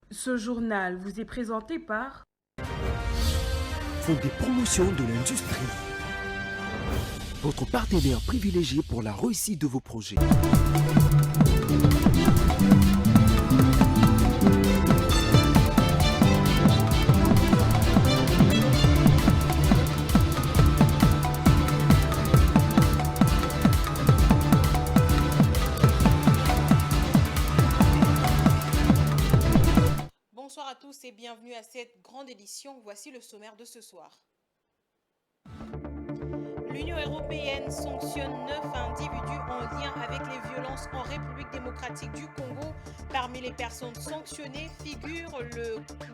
Ce journal vous est présenté par Fonds des promotions de l'industrie. Votre partenaire privilégié pour la réussite de vos projets. Bonsoir à tous et bienvenue à cette grande édition. Voici le sommaire de ce soir. L'Union européenne sanctionne 9 individus en lien avec les violences en République démocratique du Congo. Parmi les personnes sanctionnées figure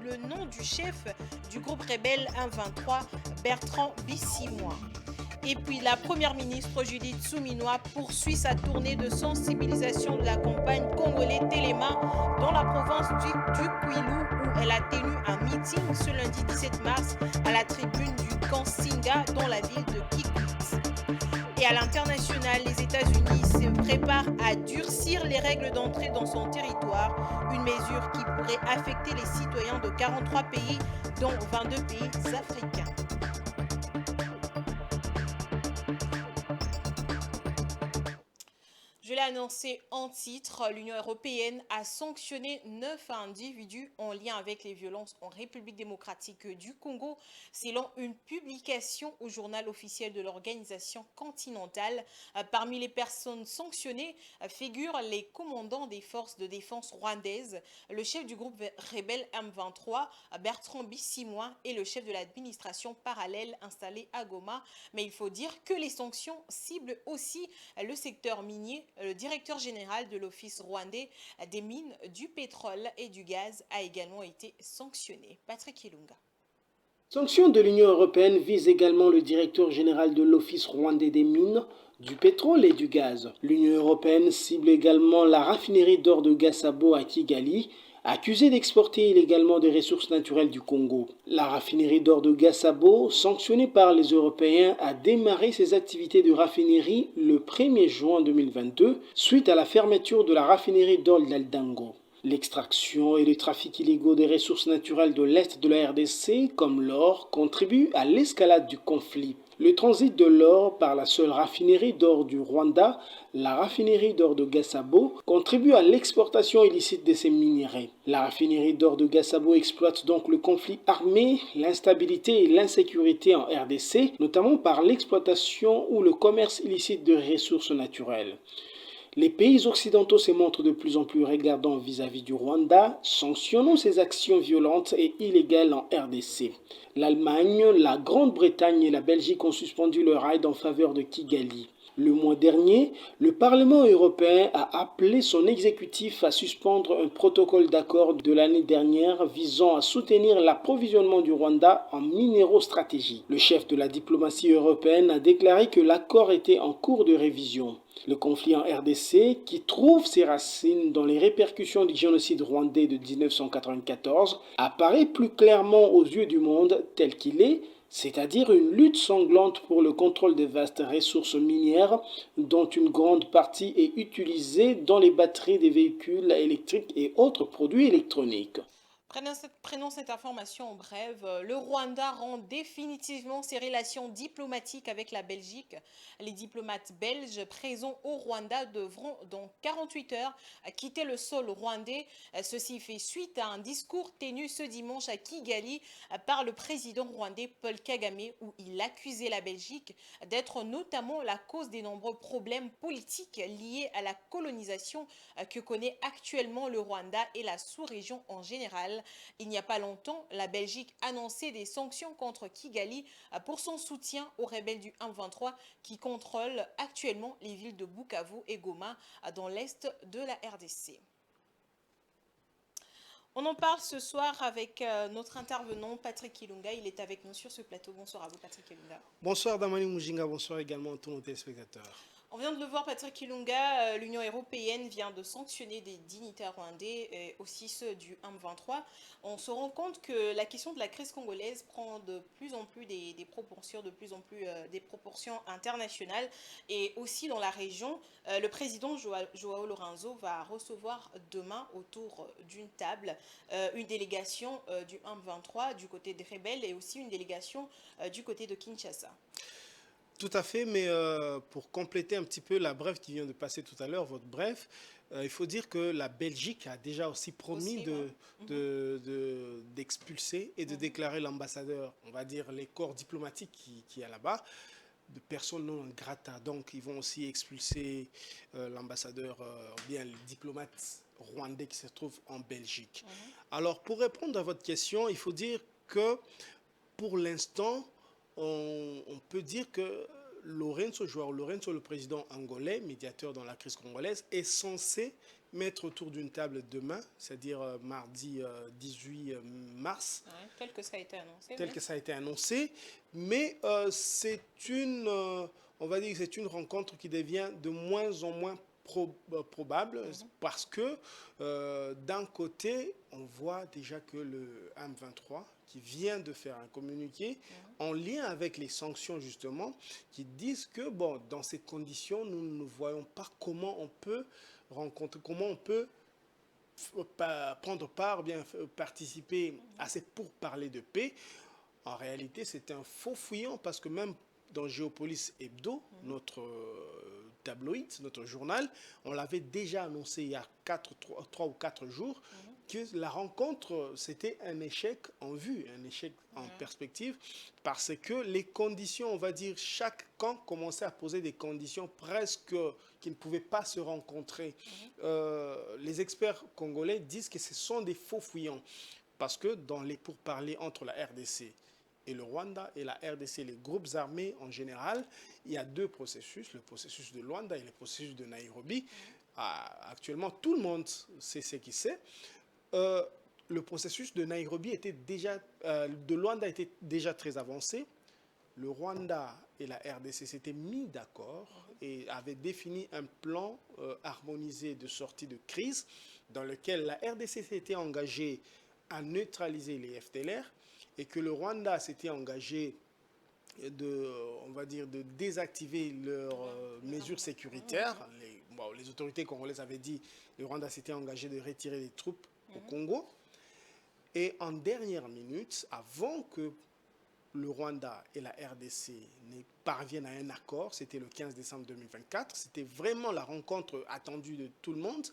le nom du chef du groupe rebelle 123, Bertrand Bisimwa. Et puis la première ministre Judith Suminwa poursuit sa tournée de sensibilisation de la campagne congolais Téléma dans la province du Kwilu où elle a tenu un meeting ce lundi 17 mars à la tribune du camp Singa dans la ville de Kikwit. Et à l'international, les États-Unis se préparent à durcir les règles d'entrée dans son territoire, une mesure qui pourrait affecter les citoyens de 43 pays, dont 22 pays africains. Je l'ai annoncé en titre, l'Union européenne a sanctionné 9 individus en lien avec les violences en République démocratique du Congo, selon une publication au journal officiel de l'organisation continentale. Parmi les personnes sanctionnées figurent les commandants des forces de défense rwandaises, le chef du groupe rebelle M23, Bertrand Bisimwa, et le chef de l'administration parallèle installé à Goma. Mais il faut dire que les sanctions ciblent aussi le secteur minier. Le directeur général de l'Office rwandais des mines, du pétrole et du gaz a également été sanctionné. Patrick Ilunga. Sanctions de l'Union européenne visent également le directeur général de l'Office rwandais des mines, du pétrole et du gaz. L'Union européenne cible également la raffinerie d'or de Gasabo à Kigali, accusée d'exporter illégalement des ressources naturelles du Congo. La raffinerie d'or de Gasabo, sanctionnée par les Européens, a démarré ses activités de raffinerie le 1er juin 2022, suite à la fermeture de la raffinerie d'or d'Aldango. L'extraction et le trafic illégaux des ressources naturelles de l'Est de la RDC, comme l'or, contribuent à l'escalade du conflit. Le transit de l'or par la seule raffinerie d'or du Rwanda, la raffinerie d'or de Gasabo, contribue à l'exportation illicite de ces minéraux. La raffinerie d'or de Gasabo exploite donc le conflit armé, l'instabilité et l'insécurité en RDC, notamment par l'exploitation ou le commerce illicite de ressources naturelles. Les pays occidentaux se montrent de plus en plus regardants vis-à-vis du Rwanda, sanctionnant ses actions violentes et illégales en RDC. L'Allemagne, la Grande-Bretagne et la Belgique ont suspendu leur aide en faveur de Kigali. Le mois dernier, le Parlement européen a appelé son exécutif à suspendre un protocole d'accord de l'année dernière visant à soutenir l'approvisionnement du Rwanda en minéraux stratégiques. Le chef de la diplomatie européenne a déclaré que l'accord était en cours de révision. Le conflit en RDC, qui trouve ses racines dans les répercussions du génocide rwandais de 1994, apparaît plus clairement aux yeux du monde tel qu'il est, c'est-à-dire une lutte sanglante pour le contrôle des vastes ressources minières dont une grande partie est utilisée dans les batteries des véhicules électriques et autres produits électroniques. Prenons cette information en brève. Le Rwanda rend définitivement ses relations diplomatiques avec la Belgique. Les diplomates belges présents au Rwanda devront dans 48 heures quitter le sol rwandais. Ceci fait suite à un discours tenu ce dimanche à Kigali par le président rwandais Paul Kagame où il accusait la Belgique d'être notamment la cause des nombreux problèmes politiques liés à la colonisation que connaît actuellement le Rwanda et la sous-région en général. Il n'y a pas longtemps, la Belgique annonçait des sanctions contre Kigali pour son soutien aux rebelles du M23 qui contrôlent actuellement les villes de Bukavu et Goma dans l'est de la RDC. On en parle ce soir avec notre intervenant Patrick Ilunga. Il est avec nous sur ce plateau. Bonsoir à vous Patrick Ilunga. Bonsoir Damani Moujinga, bonsoir également à tous nos téléspectateurs. On vient de le voir, Patrick Ilunga, l'Union européenne vient de sanctionner des dignitaires rwandais et aussi ceux du M23. On se rend compte que la question de la crise congolaise prend de plus en plus des proportions, des proportions internationales et aussi dans la région. Le président Joao Lourenço va recevoir demain autour d'une table une délégation du M23 du côté des rebelles et aussi une délégation du côté de Kinshasa. Tout à fait, mais pour compléter un petit peu la brève qui vient de passer tout à l'heure, votre brève, il faut dire que la Belgique a déjà aussi promis d'expulser et de déclarer l'ambassadeur, on va dire les corps diplomatiques qui est là-bas, de personnes non grata. Donc ils vont aussi expulser l'ambassadeur, bien le diplomate rwandais qui se trouve en Belgique. Alors pour répondre à votre question, il faut dire que pour l'instant, on peut dire que Joao Lourenço, le président angolais, médiateur dans la crise congolaise, est censé mettre autour d'une table demain, c'est-à-dire mardi 18 mars. Ouais, tel que ça a été annoncé. Tel que ça a été annoncé, mais c'est une, on va dire que c'est une rencontre qui devient de moins en moins probable parce que d'un côté, on voit déjà que le M23 qui vient de faire un communiqué en lien avec les sanctions justement, qui disent que bon, dans ces conditions, nous ne voyons pas comment on peut prendre part, bien participer à ces pourparlers de paix. En réalité, c'est un faux fouillant parce que même dans Géopolis Hebdo, notre tabloïd, notre journal, on l'avait déjà annoncé il y a 3 ou 4 jours que la rencontre, c'était un échec en vue, un échec en perspective, parce que les conditions, on va dire, chaque camp commençait à poser des conditions presque qui ne pouvaient pas se rencontrer. Les experts congolais disent que ce sont des faux fouillants, parce que dans les pourparlers entre la RDC et le Rwanda et la RDC, les groupes armés en général, il y a 2 processus, le processus de Luanda et le processus de Nairobi. Actuellement, tout le monde sait ce qui c'est. Le processus de Nairobi était déjà, de Luanda était déjà très avancé. Le Rwanda et la RDC s'étaient mis d'accord et avaient défini un plan harmonisé de sortie de crise dans lequel la RDC s'était engagée à neutraliser les FDLR et que le Rwanda s'était engagé on va dire, de désactiver leurs mesures sécuritaires. Les autorités congolaises avaient dit que le Rwanda s'était engagé de retirer les troupes au Congo. Et en dernière minute, avant que le Rwanda et la RDC ne parviennent à un accord, c'était le 15 décembre 2024, c'était vraiment la rencontre attendue de tout le monde.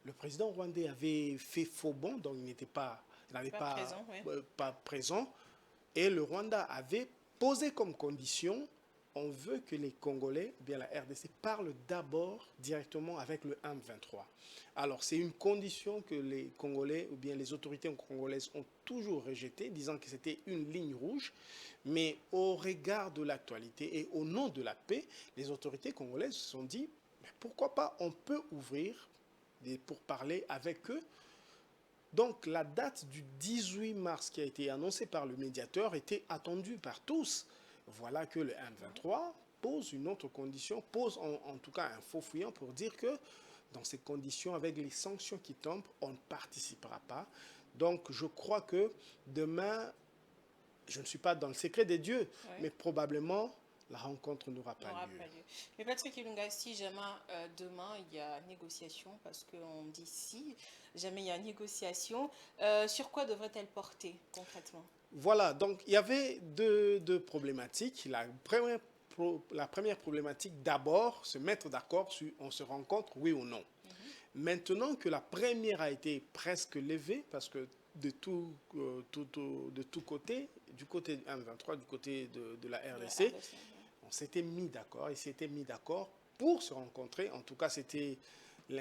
Le président rwandais avait fait faux bond, donc il n'était pas présent. Et le Rwanda avait posé comme condition, on veut que les Congolais, bien la RDC, parlent d'abord directement avec le M23. Alors c'est une condition que les Congolais ou bien les autorités congolaises ont toujours rejetée, disant que c'était une ligne rouge. Mais au regard de l'actualité et au nom de la paix, les autorités congolaises se sont dit, mais pourquoi pas, on peut ouvrir pour parler avec eux. Donc la date du 18 mars qui a été annoncée par le médiateur était attendue par tous. Voilà que le M23 pose une autre condition, pose en tout cas un faux fouillant pour dire que dans ces conditions, avec les sanctions qui tombent, on ne participera pas. Donc je crois que demain, je ne suis pas dans le secret des dieux, mais probablement la rencontre n'aura pas lieu. Mais Patrick Ilunga, si jamais demain il y a négociation, parce qu'on dit si jamais il y a négociation, sur quoi devrait-elle porter concrètement? Voilà, donc il y avait deux problématiques. La première problématique, d'abord, se mettre d'accord sur on se rencontre, oui ou non. Maintenant que la première a été presque levée, parce que de tout côté, du côté du M23, du côté de la RDC, on s'était mis d'accord, ils s'étaient mis d'accord pour se rencontrer. En tout cas, c'était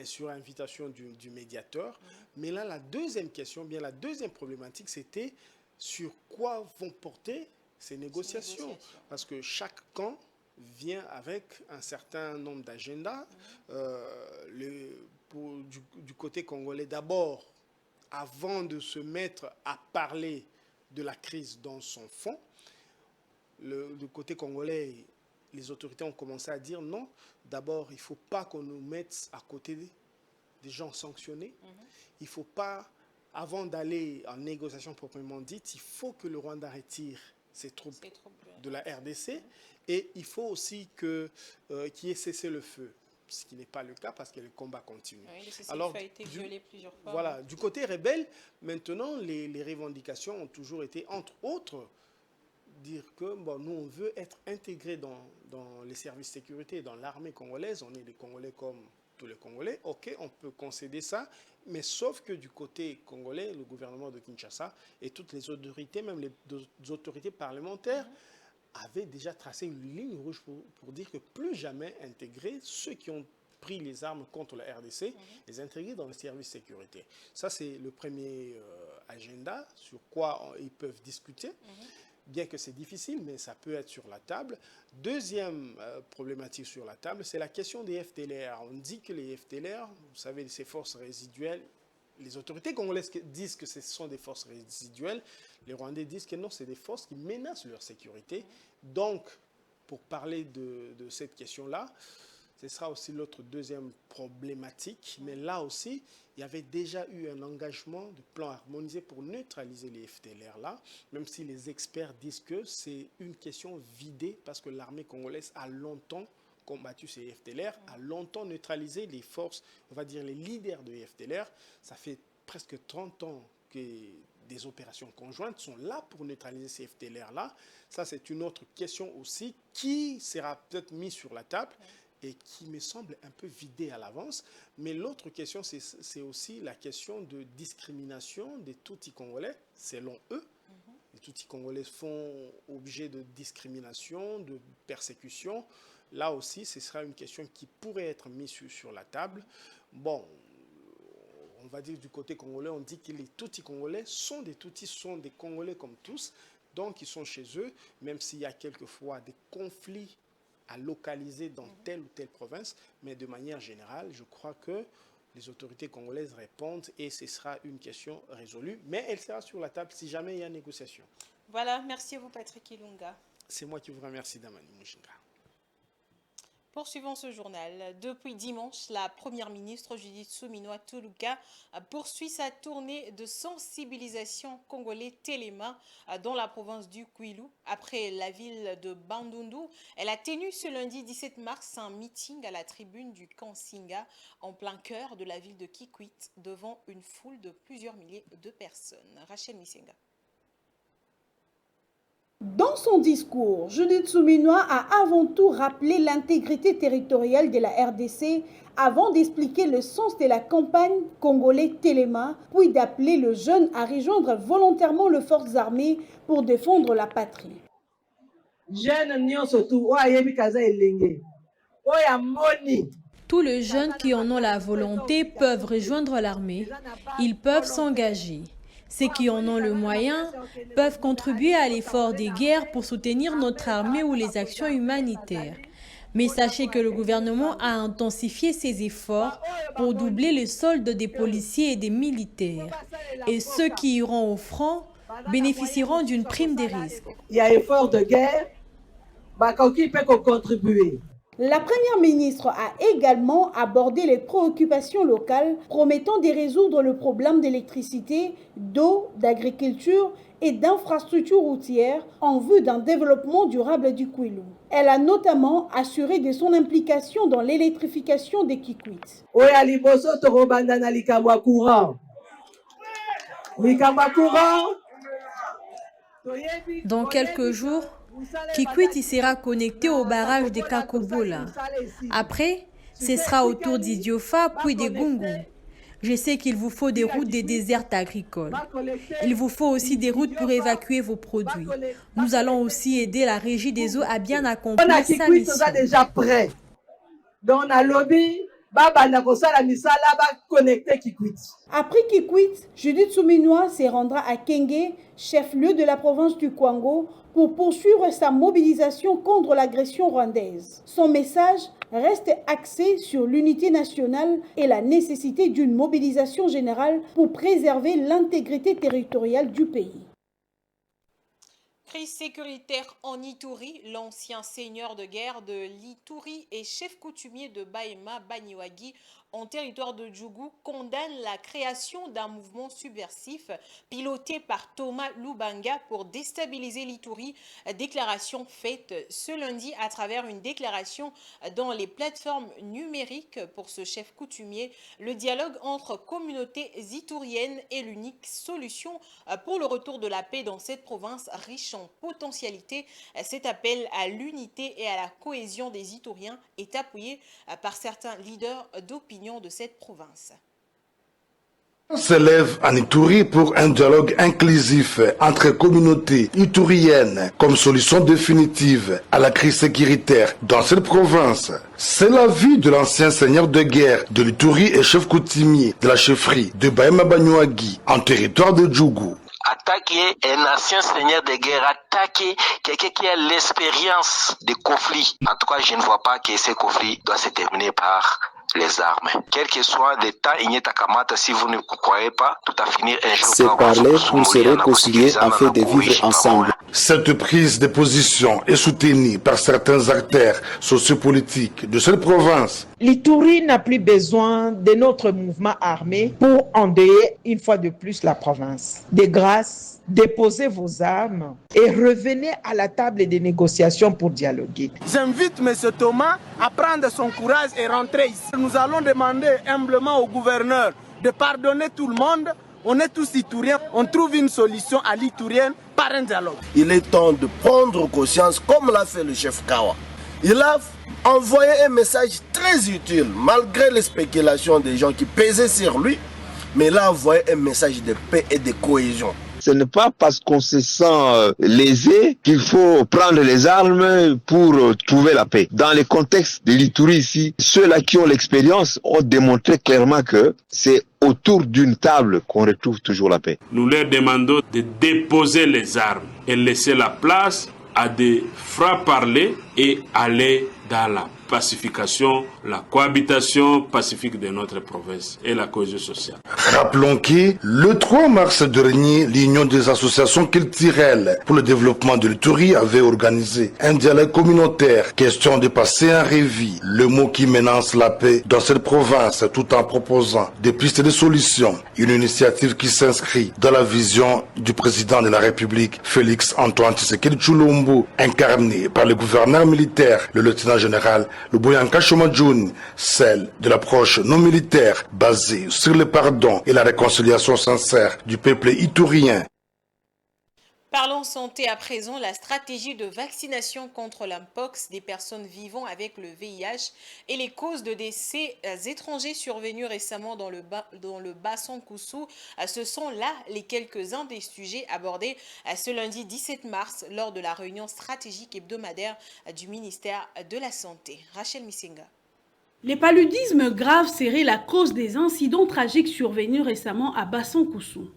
sur invitation du médiateur. Mais là, la deuxième question, bien la deuxième problématique, c'était sur quoi vont porter ces négociations. Parce que chaque camp vient avec un certain nombre d'agendas. Du côté congolais, d'abord, avant de se mettre à parler de la crise dans son fond, du côté congolais, les autorités ont commencé à dire non, d'abord, il ne faut pas qu'on nous mette à côté des gens sanctionnés. Il ne faut pas, avant d'aller en négociation proprement dite, il faut que le Rwanda retire ses troupes de la RDC et il faut aussi qu'il y ait cessé le feu, ce qui n'est pas le cas parce que le combat continue. Oui, le cessez-le-feu a été violé plusieurs fois. Voilà, du côté rebelle, maintenant, les revendications ont toujours été, entre autres, dire que bon, nous, on veut être intégrés dans les services de sécurité, dans l'armée congolaise. On est des Congolais comme tous les Congolais. OK, on peut concéder ça, mais sauf que du côté congolais, le gouvernement de Kinshasa et toutes les autorités, même les autorités parlementaires, avaient déjà tracé une ligne rouge pour dire que plus jamais intégrer ceux qui ont pris les armes contre la RDC, les intégrer dans le service de sécurité. Ça, c'est le premier agenda sur quoi ils peuvent discuter. Bien que c'est difficile, mais ça peut être sur la table. Deuxième problématique sur la table, c'est la question des FDLR. On dit que les FDLR, vous savez, ces forces résiduelles, les autorités congolaises disent que ce sont des forces résiduelles. Les Rwandais disent que non, c'est des forces qui menacent leur sécurité. Donc, pour parler de cette question-là, ce sera aussi l'autre deuxième problématique. Mais là aussi, il y avait déjà eu un engagement de plan harmonisé pour neutraliser les FDLR-là, même si les experts disent que c'est une question vidée parce que l'armée congolaise a longtemps combattu ces FDLR, a longtemps neutralisé les forces, on va dire les leaders de FDLR. Ça fait presque 30 ans que des opérations conjointes sont là pour neutraliser ces FDLR-là. Ça, c'est une autre question aussi qui sera peut-être mise sur la table et qui me semble un peu vidée à l'avance. Mais l'autre question, c'est aussi la question de discrimination des Tutsis congolais, selon eux. Les Tutsis congolais font objet de discrimination, de persécution. Là aussi, ce sera une question qui pourrait être mise sur la table. Bon, on va dire du côté congolais, on dit que les Tutsis congolais sont des Tutsis, sont des Congolais comme tous. Donc, ils sont chez eux, même s'il y a quelquefois des conflits à localiser dans telle ou telle province, mais de manière générale, je crois que les autorités congolaises répondent et ce sera une question résolue, mais elle sera sur la table si jamais il y a négociation. Voilà, merci à vous Patrick Ilunga. C'est moi qui vous remercie, Damani Mouchinga. Poursuivons ce journal. Depuis dimanche, la première ministre Judith Suminwa Tuluka poursuit sa tournée de sensibilisation congolais Téléma dans la province du Kwilu. Après la ville de Bandundu, elle a tenu ce lundi 17 mars un meeting à la tribune du Kansinga en plein cœur de la ville de Kikwit devant une foule de plusieurs milliers de personnes. Rachel Misenga. Dans son discours, Judith Suminwa a avant tout rappelé l'intégrité territoriale de la RDC avant d'expliquer le sens de la campagne congolais Téléma, puis d'appeler le jeune à rejoindre volontairement les forces armées pour défendre la patrie. Tous les jeunes qui en ont la volonté peuvent rejoindre l'armée. Ils peuvent s'engager. Ceux qui en ont le moyen peuvent contribuer à l'effort des guerres pour soutenir notre armée ou les actions humanitaires. Mais sachez que le gouvernement a intensifié ses efforts pour doubler le solde des policiers et des militaires. Et ceux qui iront au front bénéficieront d'une prime des risques. Il y a effort de guerre, qui peut contribuer. La première ministre a également abordé les préoccupations locales, promettant de résoudre le problème d'électricité, d'eau, d'agriculture et d'infrastructures routières en vue d'un développement durable du Kwilu. Elle a notamment assuré de son implication dans l'électrification des Kikwit. Dans quelques jours, Kikwit sera connecté au barrage de Kakobola. Après, ce sera au tour d'Idiofa puis de Gungu. Je sais qu'il vous faut des routes des déserts agricoles. Il vous faut aussi des routes pour évacuer vos produits. Nous allons aussi aider la régie des eaux à bien accomplir sa mission. Déjà prêt. Donc, on a lobby. Après Kikwit, Judith Suminwa se rendra à Kenge, chef-lieu de la province du Kwango, pour poursuivre sa mobilisation contre l'agression rwandaise. Son message reste axé sur l'unité nationale et la nécessité d'une mobilisation générale pour préserver l'intégrité territoriale du pays. Crise sécuritaire en Ituri, l'ancien seigneur de guerre de l'Ituri et chef coutumier de Bahema Baniwagi en territoire de Djougou condamne la création d'un mouvement subversif piloté par Thomas Lubanga pour déstabiliser l'Ituri. Déclaration faite ce lundi à travers une déclaration dans les plateformes numériques pour ce chef coutumier. Le dialogue entre communautés ituriennes est l'unique solution pour le retour de la paix dans cette province riche en potentialité. Cet appel à l'unité et à la cohésion des Ituriens est appuyé par certains leaders d'opinion de cette province. On s'élève en Ituri pour un dialogue inclusif entre communautés ituriennes comme solution définitive à la crise sécuritaire dans cette province. C'est l'avis de l'ancien seigneur de guerre de l'Ituri et chef coutumier de la chefferie de Bahema Baniwagi en territoire de Djougou. Attaquer un ancien seigneur de guerre, attaquer quelqu'un qui a l'expérience des conflits. En tout cas, je ne vois pas que ces conflits doivent se terminer par les armes. Quel que soit l'État, si vous ne croyez pas, tout à finir un jour. C'est parler pour se réconcilier afin de vivre ensemble. Cette prise de position est soutenue par certains acteurs sociopolitiques de cette province. L'Ituri n'a plus besoin de notre mouvement armé pour endeuiller une fois de plus la province. De grâce, déposez vos armes et revenez à la table des négociations pour dialoguer. J'invite M. Thomas à prendre son courage et rentrer ici. Nous allons demander humblement au gouverneur de pardonner tout le monde. On est tous Ituriens, on trouve une solution à l'Iturienne par un dialogue. Il est temps de prendre conscience comme l'a fait le chef Kawa. Il a envoyé un message très utile malgré les spéculations des gens qui pesaient sur lui, mais il a envoyé un message de paix et de cohésion. Ce n'est pas parce qu'on se sent lésé qu'il faut prendre les armes pour trouver la paix. Dans le contexte de l'Ituri ici, ceux-là qui ont l'expérience ont démontré clairement que c'est autour d'une table qu'on retrouve toujours la paix. Nous leur demandons de déposer les armes et laisser la place à des francs-parler et aller dans la pacification, la cohabitation pacifique de notre province et la cohésion sociale. Rappelons que le 3 mars dernier, l'Union des associations culturelles pour le développement de l'Ituri avait organisé un dialogue communautaire, question de passer en revue le mot qui menace la paix dans cette province tout en proposant des pistes de solutions. Une initiative qui s'inscrit dans la vision du président de la République, Félix Antoine Tshisekedi Tshilombo, incarné par le gouverneur militaire, le lieutenant-général Luboyanka Shomadjoun, celle de l'approche non militaire basée sur le pardon et la réconciliation sincère du peuple iturien. Parlons santé à présent. La stratégie de vaccination contre l'Mpox des personnes vivant avec le VIH et les causes de décès étrangers survenus récemment dans le bassin Koussou. Ce sont là les quelques-uns des sujets abordés ce lundi 17 mars lors de la réunion stratégique hebdomadaire du ministère de la Santé. Rachel Missinga. Les paludismes graves seraient la cause des incidents tragiques survenus récemment à bassin Koussou.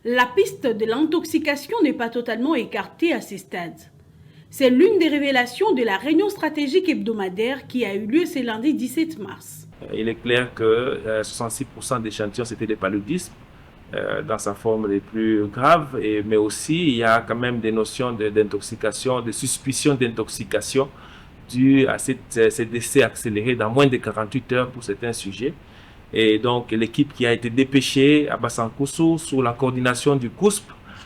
La piste de l'intoxication n'est pas totalement écartée à ce stade. C'est l'une des révélations de la réunion stratégique hebdomadaire qui a eu lieu ce lundi 17 mars. Il est clair que 66% des échantillons c'était des paludismes dans sa forme les plus graves, mais aussi il y a quand même des notions d'intoxication, de suspicion d'intoxication due à ces décès accélérés dans moins de 48 heures pour certains sujets. Et donc l'équipe qui a été dépêchée à Bassan Koussou sous la coordination du COUSP,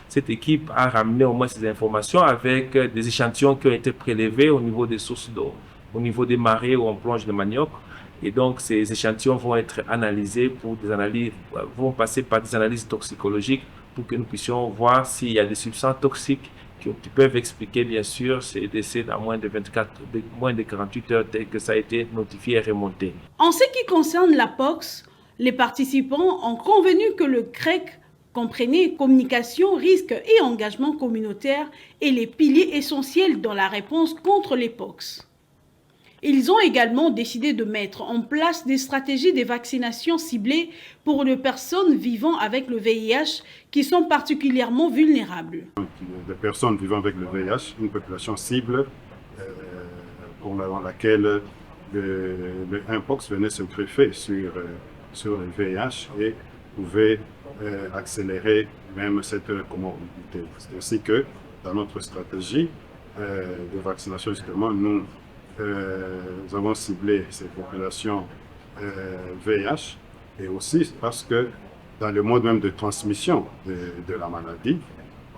cette équipe a ramené au moins ces informations avec des échantillons qui ont été prélevés au niveau des sources d'eau, au niveau des marais où on plonge le manioc. Et donc ces échantillons vont être analysés pour des analyses, vont passer par des analyses toxicologiques pour que nous puissions voir s'il y a des substances toxiques qui peuvent expliquer bien sûr ces décès dans moins de 48 heures dès que ça a été notifié et remonté. En ce qui concerne la POX, les participants ont convenu que le CREC comprenait communication, risque et engagement communautaire et les piliers essentiels dans la réponse contre les POX. Ils ont également décidé de mettre en place des stratégies de vaccination ciblées pour les personnes vivant avec le VIH qui sont particulièrement vulnérables. Les personnes vivant avec le VIH, une population cible dans laquelle le Mpox venait se greffer sur le VIH et pouvait accélérer même cette comorbidité. C'est ainsi que dans notre stratégie de vaccination, justement, nous avons ciblé ces populations VIH, et aussi parce que dans le mode même de transmission de la maladie,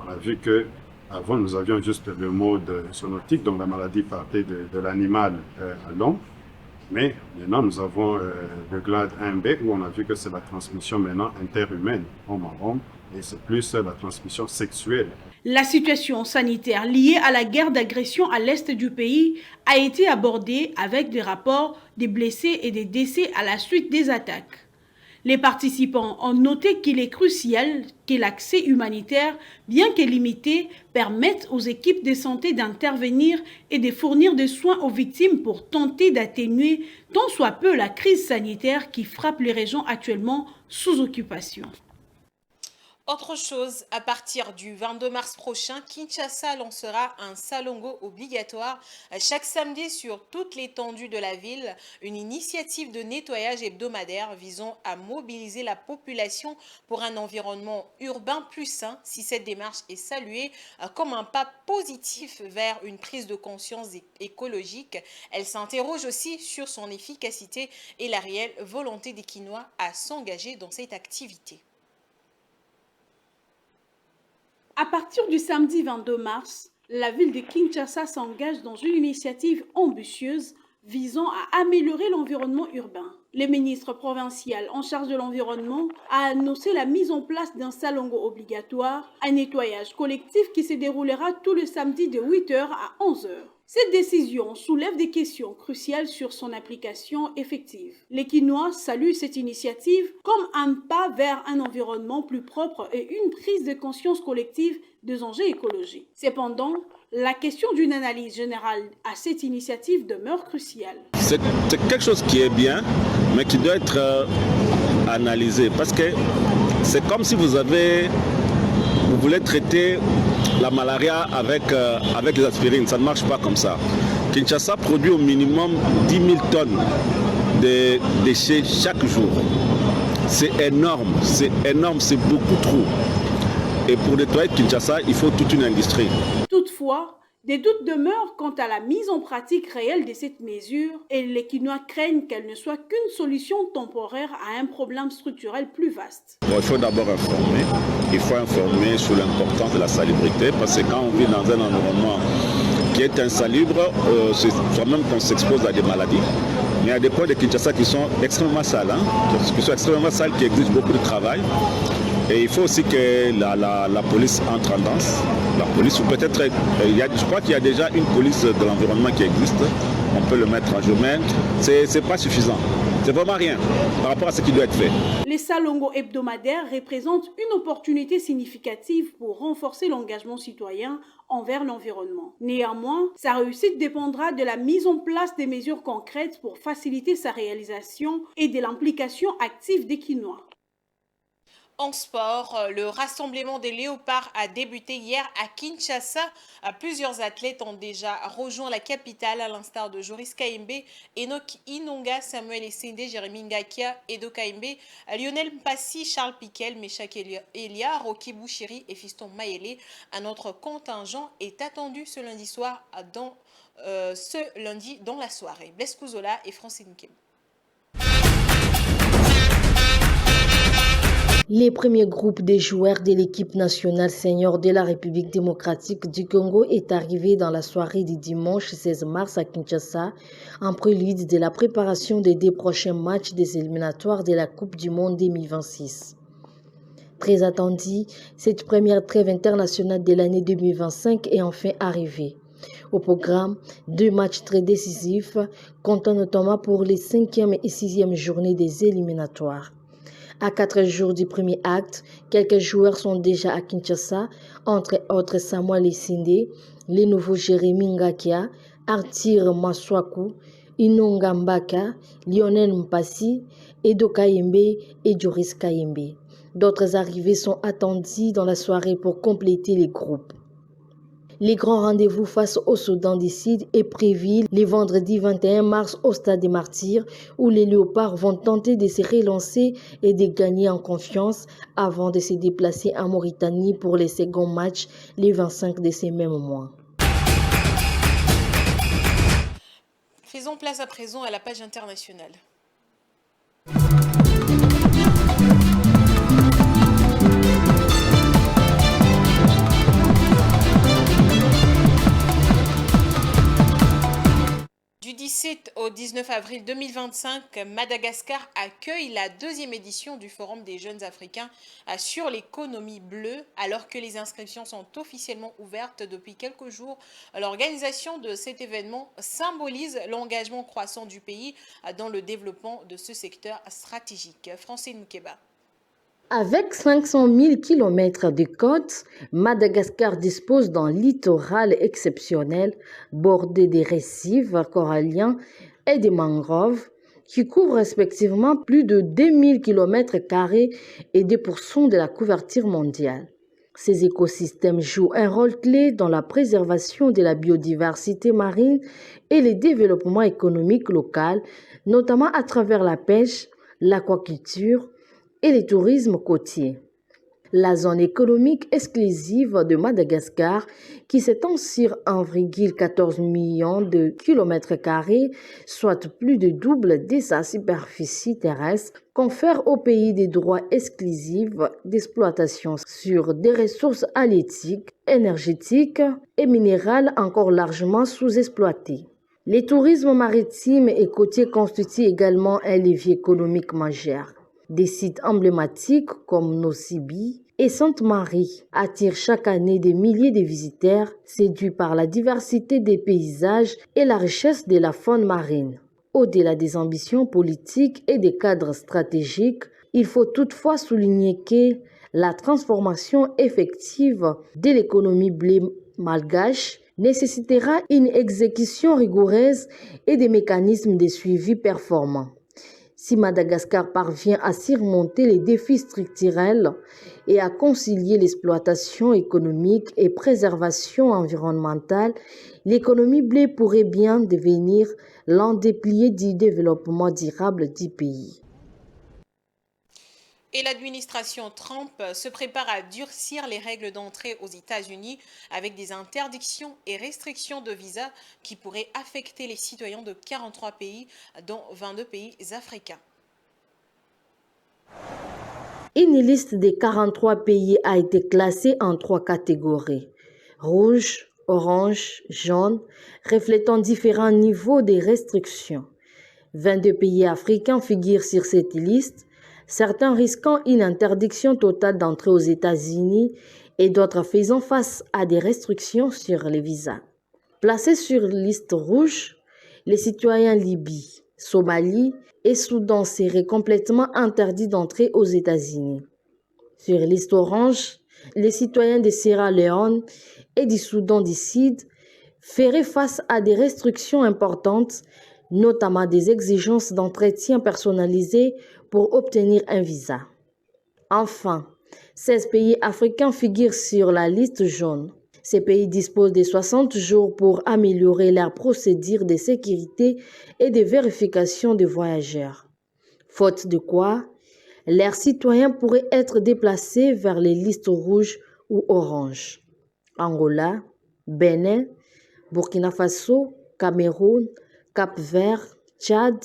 on a vu que avant nous avions juste le mode zoonotique, donc la maladie partait de l'animal à l'homme, mais maintenant nous avons le glade 1B où on a vu que c'est la transmission maintenant interhumaine, homme à homme, et c'est plus la transmission sexuelle. La situation sanitaire liée à la guerre d'agression à l'est du pays a été abordée avec des rapports des blessés et des décès à la suite des attaques. Les participants ont noté qu'il est crucial que l'accès humanitaire, bien que limité, permette aux équipes de santé d'intervenir et de fournir des soins aux victimes pour tenter d'atténuer tant soit peu la crise sanitaire qui frappe les régions actuellement sous occupation. Autre chose, à partir du 22 mars prochain, Kinshasa lancera un salongo obligatoire chaque samedi sur toute l'étendue de la ville, une initiative de nettoyage hebdomadaire visant à mobiliser la population pour un environnement urbain plus sain. Si cette démarche est saluée comme un pas positif vers une prise de conscience écologique, elle s'interroge aussi sur son efficacité et la réelle volonté des Kinois à s'engager dans cette activité. À partir du samedi 22 mars, la ville de Kinshasa s'engage dans une initiative ambitieuse visant à améliorer l'environnement urbain. Le ministre provincial en charge de l'environnement a annoncé la mise en place d'un salongo obligatoire, un nettoyage collectif qui se déroulera tout le samedi de 8h à 11h. Cette décision soulève des questions cruciales sur son application effective. Les Kinois saluent cette initiative comme un pas vers un environnement plus propre et une prise de conscience collective des enjeux écologiques. Cependant, la question d'une analyse générale à cette initiative demeure cruciale. C'est quelque chose qui est bien, mais qui doit être analysé parce que c'est comme si vous voulez traiter la malaria avec les aspirines, ça ne marche pas comme ça. Kinshasa produit au minimum 10 000 tonnes de déchets chaque jour. C'est énorme, c'est beaucoup trop. Et pour nettoyer Kinshasa, il faut toute une industrie. Toutefois, des doutes demeurent quant à la mise en pratique réelle de cette mesure et les Kinois craignent qu'elle ne soit qu'une solution temporaire à un problème structurel plus vaste. Bon, il faut d'abord informer. Il faut informer sur l'importance de la salubrité parce que quand on vit dans un environnement qui est insalubre, c'est soit même qu'on s'expose à des maladies. Mais il y a des points de Kinshasa qui sont extrêmement sales, qui exigent beaucoup de travail. Et il faut aussi que la police entre en danse. La police, ou peut-être, je crois qu'il y a déjà une police de l'environnement qui existe. On peut le mettre en jeu, mais c'est pas suffisant. C'est vraiment rien par rapport à ce qui doit être fait. Les salongos hebdomadaires représentent une opportunité significative pour renforcer l'engagement citoyen envers l'environnement. Néanmoins, sa réussite dépendra de la mise en place des mesures concrètes pour faciliter sa réalisation et de l'implication active des Kinois. En sport, le rassemblement des léopards a débuté hier à Kinshasa. Plusieurs athlètes ont déjà rejoint la capitale, à l'instar de Joris Kaimbe, Enoch Inonga, Samuel Essende, Jérémy Ngakia, Edo Kaimbe, Lionel Mpassi, Charles Piquel, Meshak Elia, Rocky Bouchiri et Fiston Mayele. Un autre contingent est attendu ce lundi soir dans la soirée. Blaise Kouzola et Francine Kim. Les premiers groupes de joueurs de l'équipe nationale senior de la République démocratique du Congo est arrivé dans la soirée du dimanche 16 mars à Kinshasa, en prélude de la préparation des 2 prochains matchs des éliminatoires de la Coupe du Monde 2026. Très attendue, cette première trêve internationale de l'année 2025 est enfin arrivée. Au programme, 2 matchs très décisifs, comptant notamment pour les 5e et 6e journées des éliminatoires. À 4 jours du premier acte, quelques joueurs sont déjà à Kinshasa, entre autres Samuel Essende, les nouveaux Jérémy Ngakia, Arthur Maswaku, Inonga Mbaka, Lionel Mpassi, Edo Kaimbe et Joris Kaimbe. D'autres arrivées sont attendues dans la soirée pour compléter les groupes. Les grands rendez-vous face au Soudan du Sud est prévu les vendredis 21 mars au Stade des Martyrs où les Léopards vont tenter de se relancer et de gagner en confiance avant de se déplacer en Mauritanie pour les seconds matchs les 25 de ce même mois. Faisons place à présent à la page internationale. Du 17 au 19 avril 2025, Madagascar accueille la deuxième édition du Forum des jeunes Africains sur l'économie bleue, alors que les inscriptions sont officiellement ouvertes depuis quelques jours. L'organisation de cet événement symbolise l'engagement croissant du pays dans le développement de ce secteur stratégique. Francine Moukeba. Avec 500 000 km de côtes, Madagascar dispose d'un littoral exceptionnel bordé des récifs coralliens et des mangroves qui couvrent respectivement plus de 2000 km² et 2% de la couverture mondiale. Ces écosystèmes jouent un rôle clé dans la préservation de la biodiversité marine et le développement économique local, notamment à travers la pêche, l'aquaculture et le tourisme côtier. La zone économique exclusive de Madagascar, qui s'étend sur 1,14 million de km², soit plus de double de sa superficie terrestre, confère au pays des droits exclusifs d'exploitation sur des ressources halieutiques, énergétiques et minérales encore largement sous-exploitées. Le tourisme maritime et côtier constitue également un levier économique majeur. Des sites emblématiques comme Nosy-Be et Sainte-Marie attirent chaque année des milliers de visiteurs séduits par la diversité des paysages et la richesse de la faune marine. Au-delà des ambitions politiques et des cadres stratégiques, il faut toutefois souligner que la transformation effective de l'économie bleue malgache nécessitera une exécution rigoureuse et des mécanismes de suivi performants. Si Madagascar parvient à surmonter les défis structurels et à concilier l'exploitation économique et préservation environnementale, l'économie bleue pourrait bien devenir l'un des piliers du développement durable du pays. Et l'administration Trump se prépare à durcir les règles d'entrée aux États-Unis avec des interdictions et restrictions de visa qui pourraient affecter les citoyens de 43 pays, dont 22 pays africains. Une liste de 43 pays a été classée en 3 catégories: rouge, orange, jaune, reflétant différents niveaux de restrictions. 22 pays africains figurent sur cette liste, certains risquant une interdiction totale d'entrée aux États-Unis et d'autres faisant face à des restrictions sur les visas. Placés sur liste rouge, les citoyens Libye, Somalie et Soudan seraient complètement interdits d'entrer aux États-Unis. Sur liste orange, les citoyens de Sierra Leone et du Soudan du Sud feraient face à des restrictions importantes, notamment des exigences d'entretien personnalisé pour obtenir un visa. Enfin, 16 pays africains figurent sur la liste jaune. Ces pays disposent de 60 jours pour améliorer leurs procédures de sécurité et de vérification des voyageurs. Faute de quoi, leurs citoyens pourraient être déplacés vers les listes rouges ou oranges. Angola, Bénin, Burkina Faso, Cameroun, Cap-Vert, Tchad,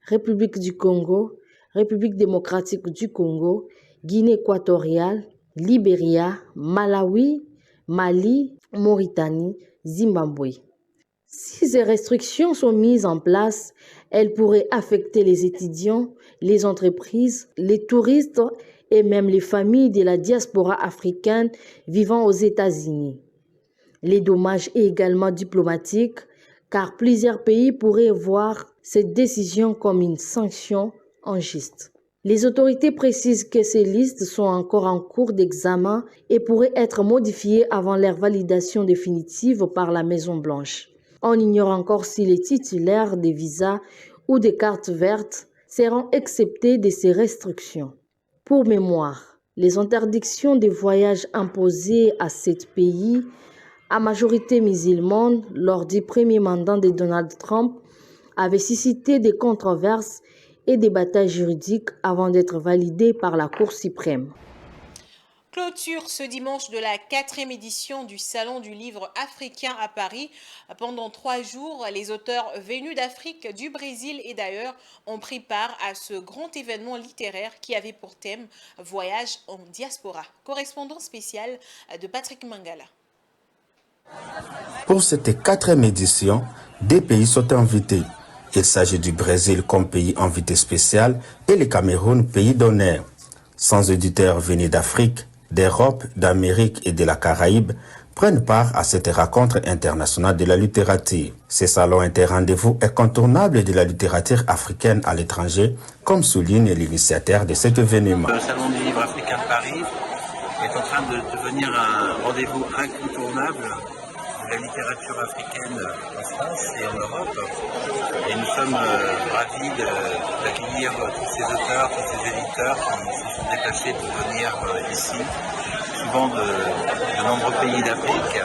République du Congo, République démocratique du Congo, Guinée équatoriale, Libéria, Malawi, Mali, Mauritanie, Zimbabwe. Si ces restrictions sont mises en place, elles pourraient affecter les étudiants, les entreprises, les touristes et même les familles de la diaspora africaine vivant aux États-Unis. Les dommages sont également diplomatiques, car plusieurs pays pourraient voir cette décision comme une sanction injuste. Les autorités précisent que ces listes sont encore en cours d'examen et pourraient être modifiées avant leur validation définitive par la Maison-Blanche. On ignore encore si les titulaires des visas ou des cartes vertes seront exceptés de ces restrictions. Pour mémoire, les interdictions de voyage imposées à 7 pays à majorité musulmane lors du premier mandat de Donald Trump avait suscité des controverses et des batailles juridiques avant d'être validé par la Cour suprême. Clôture ce dimanche de la 4e édition du Salon du livre africain à Paris. Pendant 3 jours, les auteurs venus d'Afrique, du Brésil et d'ailleurs ont pris part à ce grand événement littéraire qui avait pour thème « Voyage en diaspora ». Correspondant spécial de Patrick Mangala. Pour cette 4e édition, des pays sont invités. Il s'agit du Brésil comme pays invité spécial et le Cameroun, pays d'honneur. 100 éditeurs venus d'Afrique, d'Europe, d'Amérique et de la Caraïbe prennent part à cette rencontre internationale de la littérature. Ce salon est un rendez-vous incontournable de la littérature africaine à l'étranger, comme souligne l'initiateur de cet événement. Le Salon du livre africain de Paris est en train de devenir un rendez-vous incontournable de la littérature africaine en France et en Europe. Et nous sommes ravis d'accueillir tous ces auteurs, tous ces éditeurs qui se sont déplacés pour venir ici, souvent de nombreux pays d'Afrique.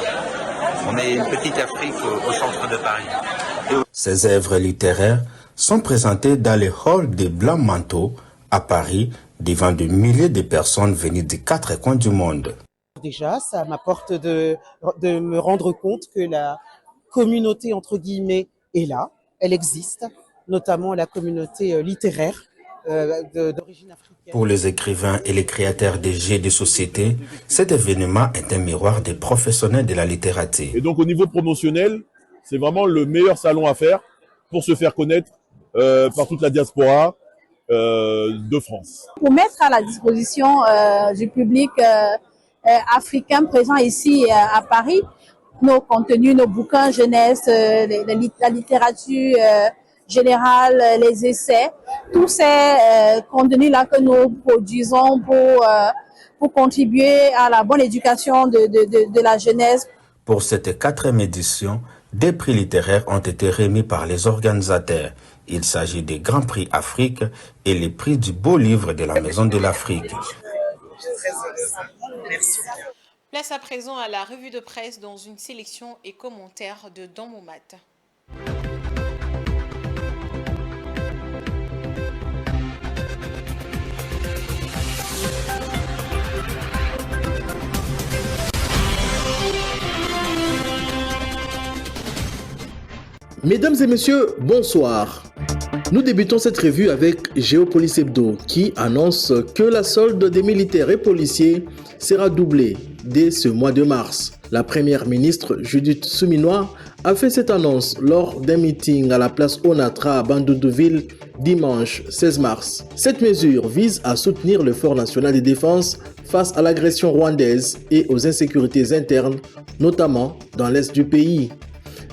On est une petite Afrique au centre de Paris. Ces œuvres littéraires sont présentées dans le hall des Blancs Manteaux à Paris, devant de milliers de personnes venues des 4 coins du monde. Déjà, ça m'apporte de me rendre compte que la communauté, entre guillemets, est là, elle existe, notamment la communauté littéraire d'origine africaine. Pour les écrivains et les créateurs de jeux de société, cet événement est un miroir des professionnels de la littérature. Et donc au niveau promotionnel, c'est vraiment le meilleur salon à faire pour se faire connaître par toute la diaspora de France. Pour mettre à la disposition du public africain présent ici à Paris, nos contenus, nos bouquins jeunesse, la littérature générale, les essais, tous ces contenus-là que nous produisons pour contribuer à la bonne éducation de la jeunesse. Pour cette 4e édition, des prix littéraires ont été remis par les organisateurs. Il s'agit des Grands Prix Afrique et les prix du beau livre de la Maison de l'Afrique. Merci. Place à présent à la revue de presse dans une sélection et commentaires de Dans mon mat. Mesdames et messieurs, bonsoir. Nous débutons cette revue avec Géopolice Hebdo qui annonce que la solde des militaires et policiers sera doublée dès ce mois de mars. La première ministre Judith Suminwa a fait cette annonce lors d'un meeting à la place Onatra à Bandundu-Ville dimanche 16 mars. Cette mesure vise à soutenir l'effort national de défense face à l'agression rwandaise et aux insécurités internes, notamment dans l'est du pays.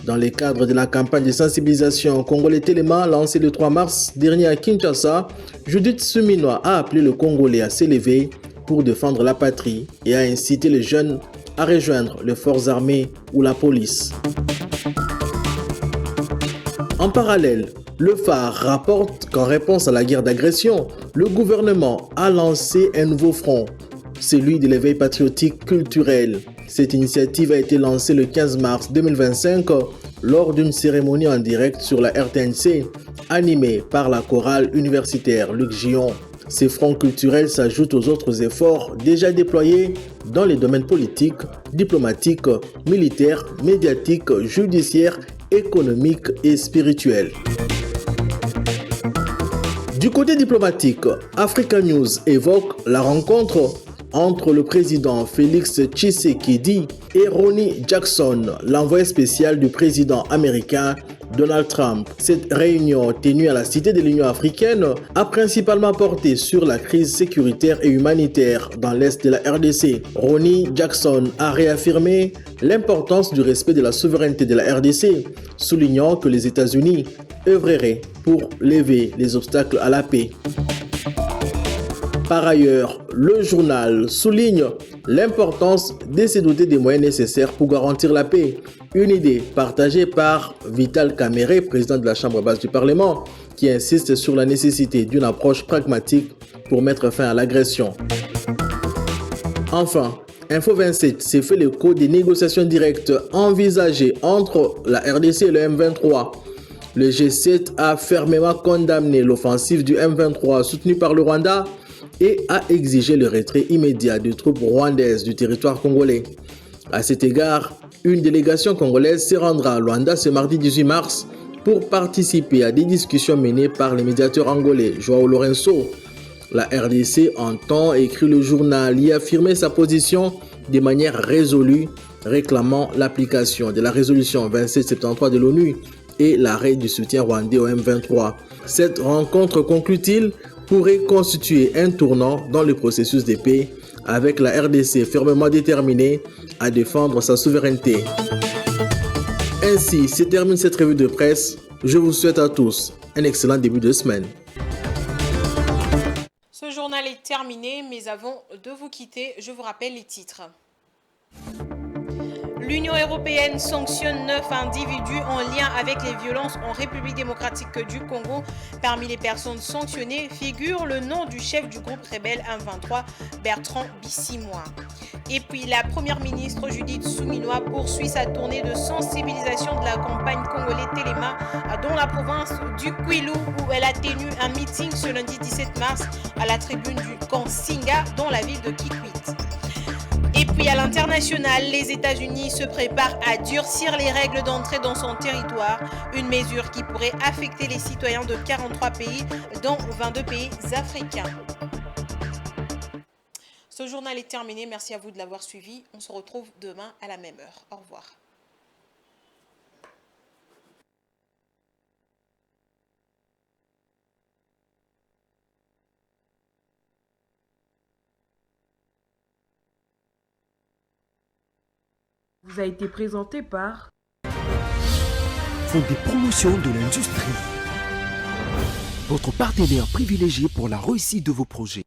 Dans le cadre de la campagne de sensibilisation Congolais Téléma lancée le 3 mars dernier à Kinshasa, Judith Suminwa a appelé le Congolais à s'élever pour défendre la patrie et a incité les jeunes à rejoindre les forces armées ou la police. En parallèle, le Phare rapporte qu'en réponse à la guerre d'agression, le gouvernement a lancé un nouveau front, celui de l'éveil patriotique culturel. Cette initiative a été lancée le 15 mars 2025 lors d'une cérémonie en direct sur la RTNC animée par la chorale universitaire Luc Gion. Ces fronts culturels s'ajoutent aux autres efforts déjà déployés dans les domaines politiques, diplomatiques, militaires, médiatiques, judiciaires, économiques et spirituels. Du côté diplomatique, Africa News évoque la rencontre entre le président Félix Tshisekedi et Ronny Jackson, l'envoyé spécial du président américain Donald Trump. Cette réunion tenue à la Cité de l'Union africaine a principalement porté sur la crise sécuritaire et humanitaire dans l'est de la RDC. Ronny Jackson a réaffirmé l'importance du respect de la souveraineté de la RDC, soulignant que les États-Unis œuvreraient pour lever les obstacles à la paix. Par ailleurs, le journal souligne l'importance de se doter des moyens nécessaires pour garantir la paix. Une idée partagée par Vital Kamere, président de la Chambre basse du Parlement, qui insiste sur la nécessité d'une approche pragmatique pour mettre fin à l'agression. Enfin, Info 27 s'est fait l'écho des négociations directes envisagées entre la RDC et le M23. Le G7 a fermement condamné l'offensive du M23 soutenue par le Rwanda et a exigé le retrait immédiat des troupes rwandaises du territoire congolais. À cet égard, une délégation congolaise se rendra à Luanda ce mardi 18 mars pour participer à des discussions menées par les médiateurs angolais João Lourenço. La RDC entend, écrit le journal, y affirmer sa position de manière résolue, réclamant l'application de la résolution 2773 de l'ONU et l'arrêt du soutien rwandais au M23. Cette rencontre, conclut-il, pourrait constituer un tournant dans le processus de paix, avec la RDC fermement déterminée à défendre sa souveraineté. Ainsi se termine cette revue de presse. Je vous souhaite à tous un excellent début de semaine. Ce journal est terminé, mais avant de vous quitter, je vous rappelle les titres. L'Union européenne sanctionne 9 individus en lien avec les violences en République démocratique du Congo. Parmi les personnes sanctionnées figure le nom du chef du groupe rebelle M23, Bertrand Bissimois. Et puis la première ministre Judith Suminwa poursuit sa tournée de sensibilisation de la campagne congolaise Téléma dans la province du Kwilu, où elle a tenu un meeting ce lundi 17 mars à la tribune du camp Singa dans la ville de Kikwit. Et puis à l'international, les États-Unis se préparent à durcir les règles d'entrée dans son territoire, une mesure qui pourrait affecter les citoyens de 43 pays, dont 22 pays africains. Ce journal est terminé, merci à vous de l'avoir suivi. On se retrouve demain à la même heure. Au revoir. Vous a été présenté par Fonds des promotions de l'industrie. Votre partenaire privilégié pour la réussite de vos projets.